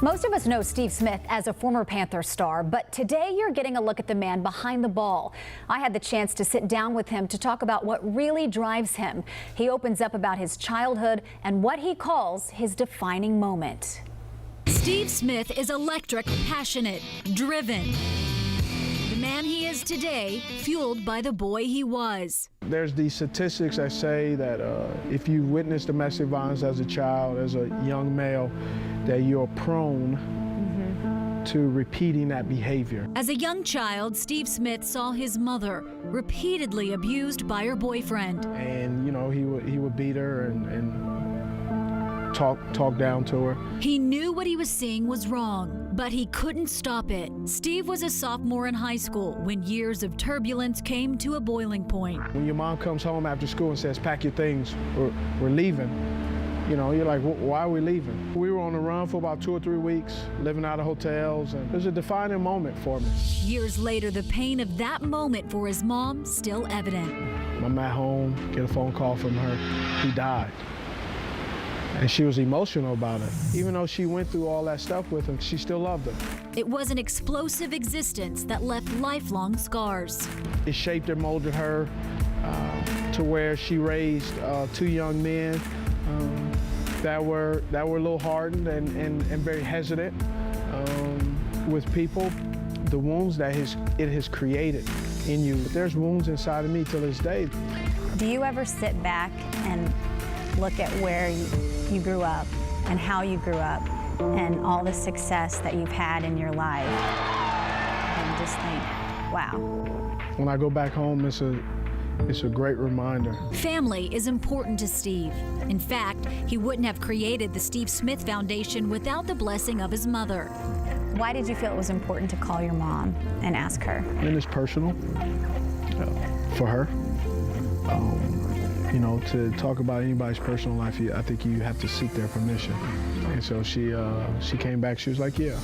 Most of us know Steve Smith as a former Panther star, but today you're getting a look at the man behind the ball. I had the chance to sit down with him to talk about what really drives him. He opens up about his childhood and what he calls his defining moment. Steve Smith is electric, passionate, driven. The man he is today, fueled by the boy he was. There's these statistics that say that if you witness domestic violence as a child, as a young male, that you're prone to repeating that behavior. As a young child, Steve Smith saw his mother repeatedly abused by her boyfriend. And, you know, he would beat her and talk down to her. He knew what he was seeing was wrong, but he couldn't stop it. Steve was a sophomore in high school when years of turbulence came to a boiling point. When your mom comes home after school and says, pack your things, we're leaving, you know, you're like, why are we leaving? We were on the run for about 2 or 3 weeks, living out of hotels, and it was a defining moment for me. Years later, the pain of that moment for his mom still evident. I'm at home, get a phone call from her, he died. And she was emotional about it. Even though she went through all that stuff with him, she still loved him. It was an explosive existence that left lifelong scars. It shaped and molded her to where she raised 2 young men that were a little hardened and very hesitant with people. The wounds that it has created in you. There's wounds inside of me till this day. Do you ever sit back and look at where you grew up and how you grew up and all the success that you've had in your life and just think, wow. When I go back home, it's a great reminder. Family is important to Steve. In fact, he wouldn't have created the Steve Smith Foundation without the blessing of his mother. Why did you feel it was important to call your mom and ask her? And it's personal for her. You know, to talk about anybody's personal life, I think you have to seek their permission. And so she came back, she was like, yeah,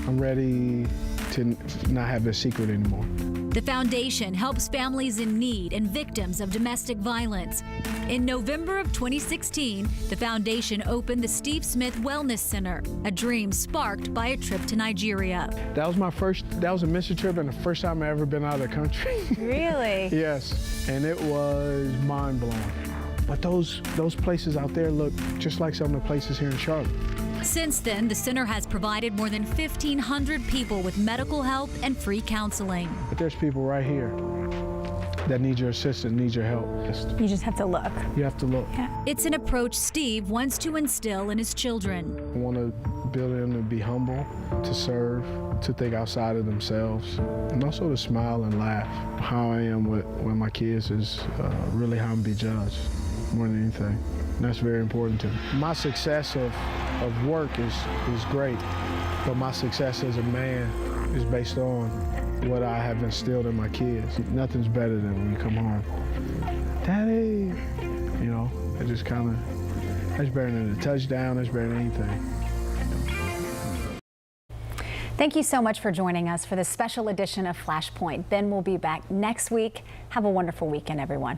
I'm ready to not have this secret anymore. The foundation helps families in need and victims of domestic violence. In November of 2016, the foundation opened the Steve Smith Wellness Center, a dream sparked by a trip to Nigeria. That was a mission trip and the first time I ever been out of the country. Really? Yes, and it was mind-blowing. But those places out there look just like some of the places here in Charlotte. Since then, the center has provided more than 1,500 people with medical help and free counseling. But there's people right here that need your assistance, need your help. You just have to look. You have to look. Yeah. It's an approach Steve wants to instill in his children. I want to build them to be humble, to serve, to think outside of themselves, and also to smile and laugh. How I am with my kids is really how I'm be judged more than anything. And that's very important to me. My success of work is great, but my success as a man is based on what I have instilled in my kids. Nothing's better than when you come home, Daddy, you know, it just kind of, that's better than a touchdown, that's better than anything. Thank you so much for joining us for this special edition of Flashpoint. Ben will be back next week. Have a wonderful weekend, everyone.